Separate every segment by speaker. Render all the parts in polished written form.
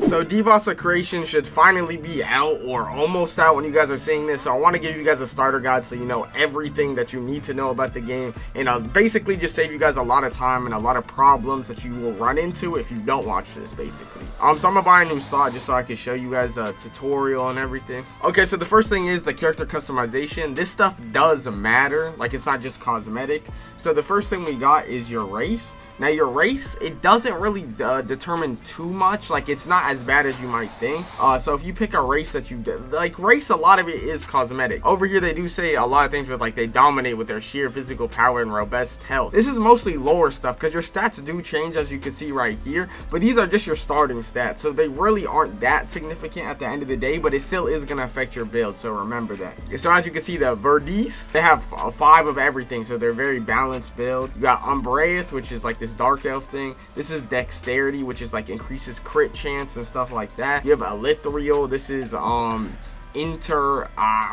Speaker 1: So Devas creation should finally be out or almost out when you guys are seeing this. So I want to give you guys a starter guide so you know everything that you need to know about the game, and basically just save you guys a lot of time and a lot of problems that you will run into if you don't watch this basically. So I'm gonna buy a new slot just so I can show you guys a tutorial and everything. Okay, so the first thing is the character customization. This stuff does matter, like it's not just cosmetic. So the first thing we got is your race. Now your race, it doesn't really determine too much, like it's not as bad as you might think. So if you pick a race that you like, race, a lot of it is cosmetic. Over here they do say a lot of things with like they dominate with their sheer physical power and robust health. This is mostly lower stuff because your stats do change, as you can see right here, but these are just your starting stats, so they really aren't that significant at the end of the day, but it still is going to affect your build, so remember that. So as you can see, the Verdis, they have 5 of everything, so they're very balanced build. You got Umbraeth, which is like this dark elf thing. This is dexterity, which is like increases crit chance and stuff like that. You have Elithriel. This is I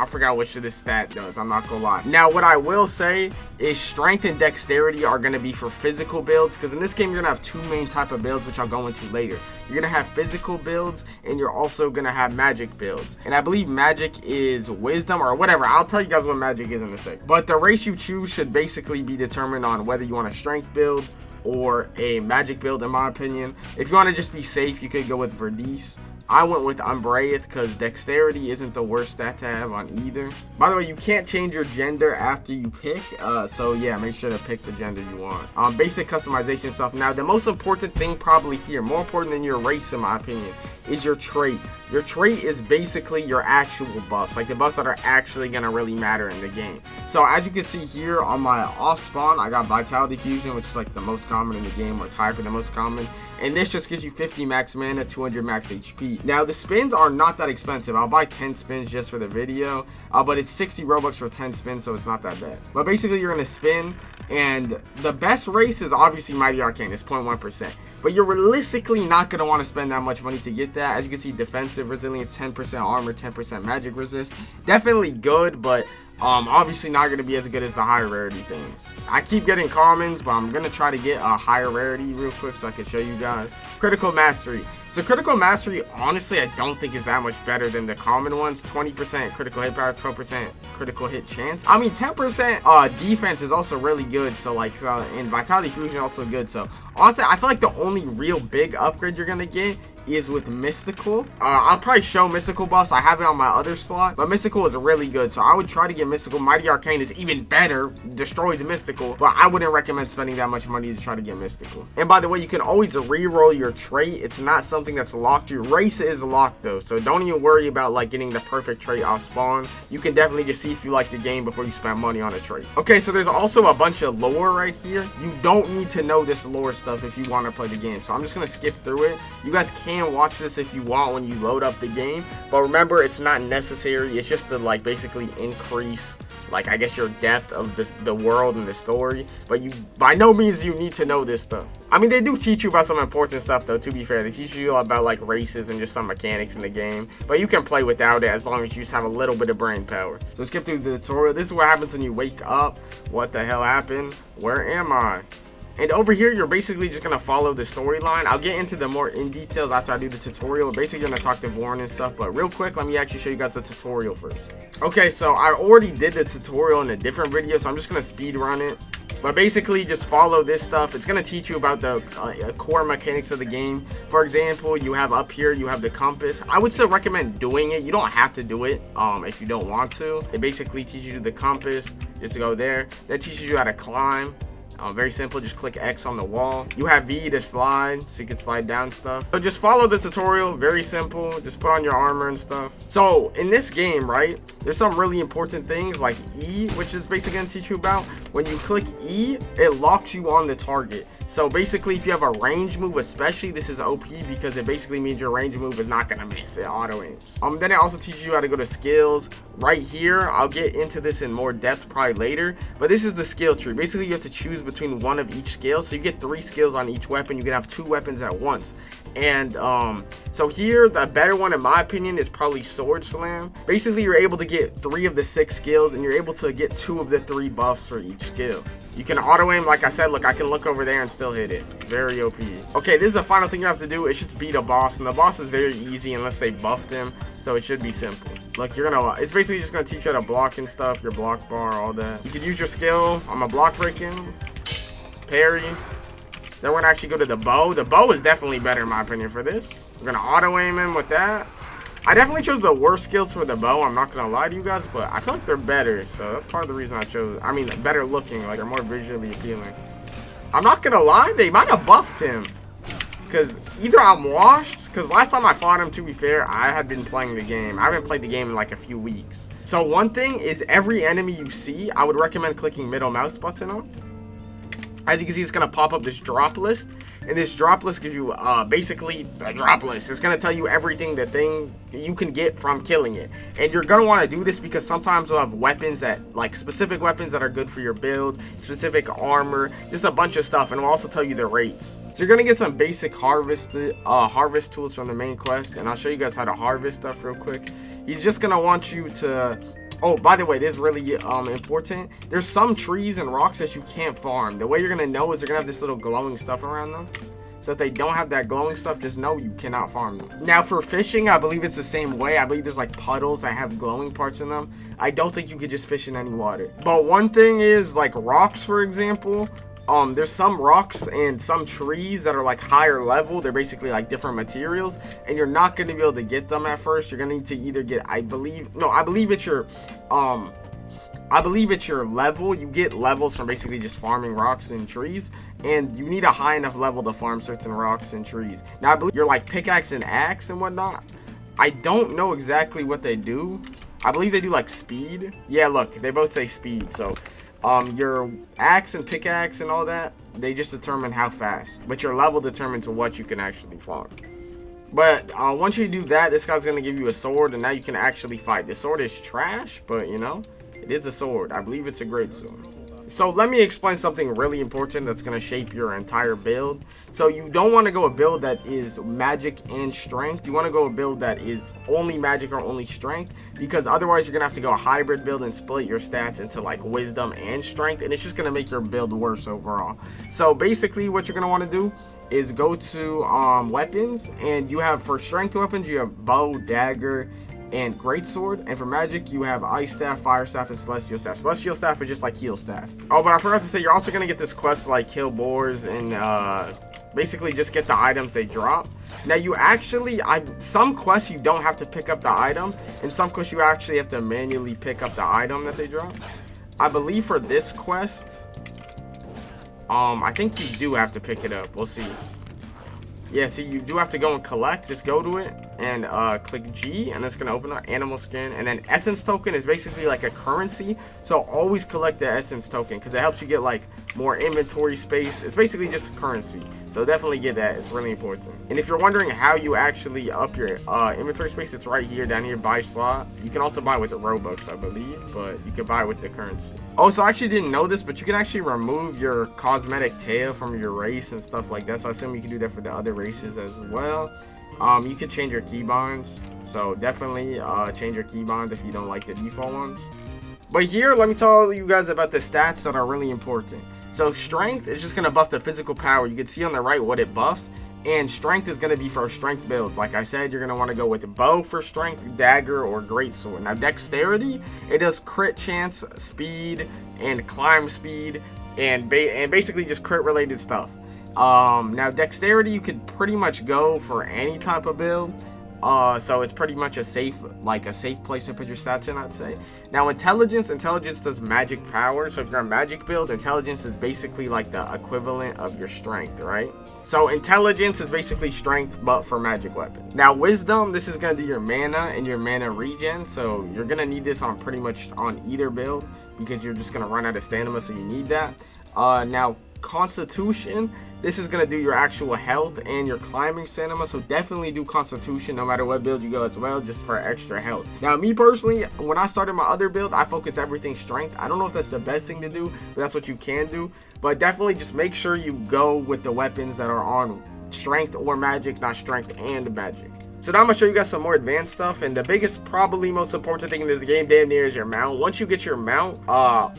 Speaker 1: forgot which of this stat does, I'm not gonna lie. Now what I will say is strength and dexterity are gonna be for physical builds, because in this game you're gonna have 2 main type of builds, which I'll go into later. You're gonna have physical builds and you're also gonna have magic builds, and I believe magic is wisdom or whatever. I'll tell you guys what magic is in a sec. But the race you choose should basically be determined on whether you want a strength build or a magic build, in my opinion. If you want to just be safe, you could go with Verdis. I went with Umbraeth because dexterity isn't the worst stat to have on either. By the way, you can't change your gender after you pick, so yeah, make sure to pick the gender you want. Basic customization stuff. Now the most important thing probably here, more important than your race in my opinion, is your trait. Your trait is basically your actual buffs, like the buffs that are actually gonna really matter in the game. So as you can see here on my off spawn, I got Vitality Fusion, which is like the most common in the game, or tied for the most common, and this just gives you 50 max mana, 200 max HP. Now the spins are not that expensive. I'll buy 10 spins just for the video, but it's 60 Robux for 10 spins, so it's not that bad. But basically you're gonna spin, and the best race is obviously Mighty Arcane. It's 0.1%. But you're realistically not going to want to spend that much money to get that. As you can see, defensive resilience, 10% armor, 10% magic resist. Definitely good, but obviously not going to be as good as the higher rarity things. I keep getting commons, but I'm going to try to get a higher rarity real quick so I can show you guys. Critical mastery. So critical mastery, honestly, I don't think is that much better than the common ones. 20% critical hit power, 12% critical hit chance. I mean, 10% defense is also really good. So like, and Vitality Fusion also good. So honestly, I feel like the only real big upgrade you're gonna get is with Mystical. I'll probably show Mystical buffs. I have it on my other slot, but Mystical is really good, so I would try to get Mystical. Mighty Arcane is even better, destroys Mystical, but I wouldn't recommend spending that much money to try to get Mystical. And by the way, you can always re-roll your trait. It's not something that's locked. Your race is locked though, so don't even worry about like getting the perfect trait off spawn. You can definitely just see if you like the game before you spend money on a trait. Okay, so there's also a bunch of lore right here. You don't need to know this lore stuff if you want to play the game, so I'm just gonna skip through it. You guys can watch this if you want when you load up the game, but remember, it's not necessary. It's just to like basically increase, like, I guess your depth of the world and the story, but you by no means you need to know this stuff. I mean, they do teach you about some important stuff though, to be fair. They teach you about like races and just some mechanics in the game, but you can play without it as long as you just have a little bit of brain power. So skip through the tutorial. This is what happens when you wake up. What the hell happened? Where am I? And over here, you're basically just going to follow the storyline. I'll get into the more in details after I do the tutorial. Basically, going to talk to Warren and stuff. But real quick, let me actually show you guys the tutorial first. Okay, so I already did the tutorial in a different video, so I'm just going to speed run it. But basically, just follow this stuff. It's going to teach you about the core mechanics of the game. For example, you have up here, you have the compass. I would still recommend doing it. You don't have to do it if you don't want to. It basically teaches you the compass, just to go there. That teaches you how to climb. Very simple, just click X on the wall. You have V to slide, so you can slide down stuff. So just follow the tutorial, very simple. Just put on your armor and stuff. So in this game, right, there's some really important things like E, which is basically gonna teach you about. When you click E, it locks you on the target. So basically, if you have a range move, especially, this is OP because it basically means your range move is not gonna miss. It auto aims. Then it also teaches you how to go to skills. Right here, I'll get into this in more depth probably later, but this is the skill tree. Basically, you have to choose between one of each skill. So you get 3 skills on each weapon. You can have 2 weapons at once. And so here, the better one in my opinion is probably Sword Slam. Basically, you're able to get 3 of the 6 skills, and you're able to get 2 of the 3 buffs for each skill. You can auto aim, like I said. Look, I can look over there and still hit it. Very OP. Okay, this is the final thing you have to do. It's just beat a boss, and the boss is very easy unless they buffed him, so it should be simple. Like, you're gonna, it's basically just gonna teach you how to block and stuff, your block bar, all that. You can use your skill. I'm a block breaking, parry. Then we're gonna actually go to the bow. The bow is definitely better in my opinion for this. We're gonna auto aim him with that. I definitely chose the worst skills for the bow. I'm not gonna lie to you guys, but I feel like they're better. So that's part of the reason I chose. I mean, better looking, like they're more visually appealing. I'm not gonna lie, they might have buffed him. Because either I'm washed, because last time I fought him, to be fair, I had been playing the game. I haven't played the game in like a few weeks. So one thing is every enemy you see, I would recommend clicking middle mouse button on. As you can see, it's going to pop up this drop list. And this drop list gives you basically a drop list. It's going to tell you everything the thing you can get from killing it. And you're going to want to do this because sometimes you'll have weapons that, like specific weapons that are good for your build, specific armor, just a bunch of stuff. And it'll also tell you the rates. So you're going to get some basic harvest tools from the main quest. And I'll show you guys how to harvest stuff real quick. He's just going to want you to... Oh, by the way, this is really important. There's some trees and rocks that you can't farm. The way you're going to know is they're going to have this little glowing stuff around them. So if they don't have that glowing stuff, just know you cannot farm them. Now for fishing, I believe it's the same way. I believe there's like puddles that have glowing parts in them. I don't think you could just fish in any water. But one thing is like rocks, for example. There's some rocks and some trees that are like higher level. They're basically like different materials, and you're not going to be able to get them at first. You're going to need to either get, I believe it's your level. You get levels from basically just farming rocks and trees, and you need a high enough level to farm certain rocks and trees. Now I believe you're like pickaxe and axe and whatnot. I don't know exactly what they do. I believe they do like speed. Yeah, look, they both say speed. So your axe and pickaxe and all that, they just determine how fast, but your level determines what you can actually farm. But once you do that, this guy's gonna give you a sword, and now you can actually fight. This sword is trash, but you know, it is a sword. I believe it's a great sword. So let me explain something really important that's going to shape your entire build. So you don't want to go a build that is magic and strength. You want to go a build that is only magic or only strength, because otherwise you're going to have to go a hybrid build and split your stats into like wisdom and strength, and it's just going to make your build worse overall. So basically what you're going to want to do is go to weapons, and you have, for strength weapons, you have bow, dagger, and greatsword, and for magic you have ice staff, fire staff, and celestial staff. Celestial staff is just like heal staff. Oh, but I forgot to say, you're also gonna get this quest to like kill boars and basically just get the items they drop. Now you actually, some quests you don't have to pick up the item, and some quests you actually have to manually pick up the item that they drop. I believe for this quest, I think you do have to pick it up. We'll see. Yeah, see, you do have to go and collect. Just go to it and click G, and it's going to open up animal skin. And then essence token is basically like a currency. So always collect the essence token, because it helps you get like more inventory space. It's basically just currency. So definitely get that. It's really important. And if you're wondering how you actually up your inventory space, it's right here, down here, buy slot. You can also buy with the Robux, I believe, but you can buy with the currency. Oh, so I actually didn't know this, but you can actually remove your cosmetic tail from your race and stuff like that. So I assume you can do that for the other races as well. You can change your keybinds, so definitely change your keybinds if you don't like the default ones. But here, let me tell you guys about the stats that are really important. So strength is just going to buff the physical power. You can see on the right what it buffs, and strength is going to be for strength builds. Like I said, you're going to want to go with bow for strength, dagger, or greatsword. Now dexterity, it does crit chance, speed, and climb speed, and basically just crit related stuff. Now dexterity, you could pretty much go for any type of build. So it's pretty much a safe place to put your stats in, I'd say. Now intelligence does magic power. So if you're a magic build, intelligence is basically like the equivalent of your strength, right? So intelligence is basically strength, but for magic weapons. Now wisdom, this is going to do your mana and your mana regen. So you're going to need this on pretty much on either build, because you're just going to run out of stamina, so you need that. Now constitution, this is going to do your actual health and your climbing stamina, so definitely do constitution no matter what build you go as well, just for extra health. Now me personally, when I started my other build, I focus everything strength. I don't know if that's the best thing to do, but that's what you can do. But definitely just make sure you go with the weapons that are on strength or magic, not strength and magic. So now I'm gonna show you guys some more advanced stuff, and the biggest, probably most important thing in this game damn near is your mount. Once you get your mount,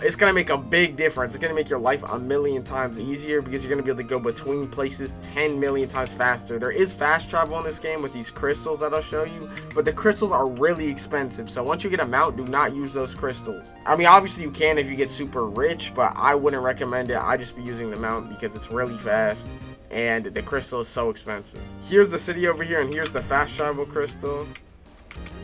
Speaker 1: it's gonna make a big difference. It's gonna make your life a million times easier because you're gonna be able to go between places 10 million times faster. There is fast travel in this game with these crystals that I'll show you, but the crystals are really expensive. So once you get a mount, do not use those crystals. I mean, obviously you can if you get super rich, but I wouldn't recommend it. I just be using the mount because it's really fast. And the crystal is so expensive. Here's the city over here, and here's the fast travel crystal.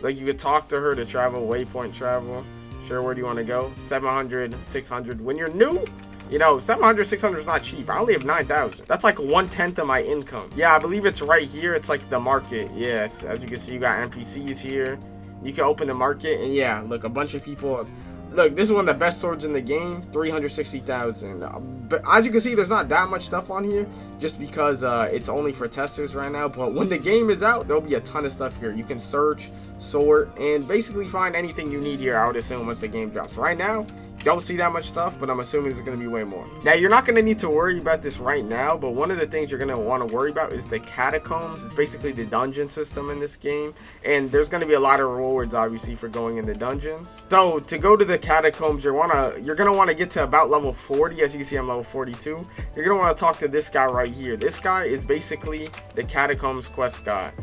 Speaker 1: Like, you could talk to her to travel, waypoint travel. Sure, where do you want to go? 700, 600. When you're new, you know, 700, 600 is not cheap. I only have 9,000. That's like 1/10 of my income. Yeah, I believe it's right here. It's like the market. Yes, as you can see, you got NPCs here. You can open the market, and yeah, look, a bunch of people. Look, this is one of the best swords in the game, 360,000. But as you can see, there's not that much stuff on here, just because it's only for testers right now. But when the game is out, there'll be a ton of stuff here. You can search, sort, and basically find anything you need here, I would assume, once the game drops. Right now, don't see that much stuff, but I'm assuming there's going to be way more. Now, you're not going to need to worry about this right now, but one of the things you're going to want to worry about is the catacombs. It's basically the dungeon system in this game, and there's going to be a lot of rewards, obviously, for going in the dungeons. So, to go to the catacombs, you're going to want to get to about level 40. As you can see, I'm level 42. You're going to want to talk to this guy right here. This guy is basically the catacombs quest guy.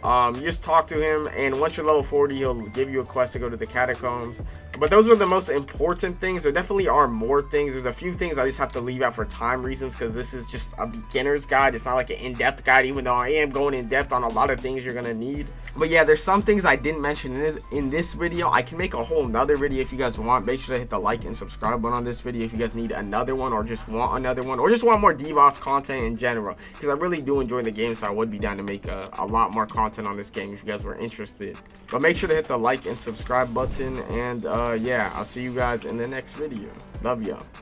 Speaker 1: You just talk to him, and once you're level 40, he'll give you a quest to go to the catacombs. But those are the most important things. There definitely are more things. There's a few things I just have to leave out for time reasons, because this is just a beginner's guide. It's not like an in-depth guide, even though I am going in depth on a lot of things you're gonna need. But yeah, there's some things I didn't mention in this video. I can make a whole nother video if you guys want. Make sure to hit the like and subscribe button on this video if you guys need another one, or just want another one, or just want more Devas content in general, because I really do enjoy the game, so I would be down to make a lot more content on this game if you guys were interested. But make sure to hit the like and subscribe button, and yeah, I'll see you guys in the next video. Love y'all.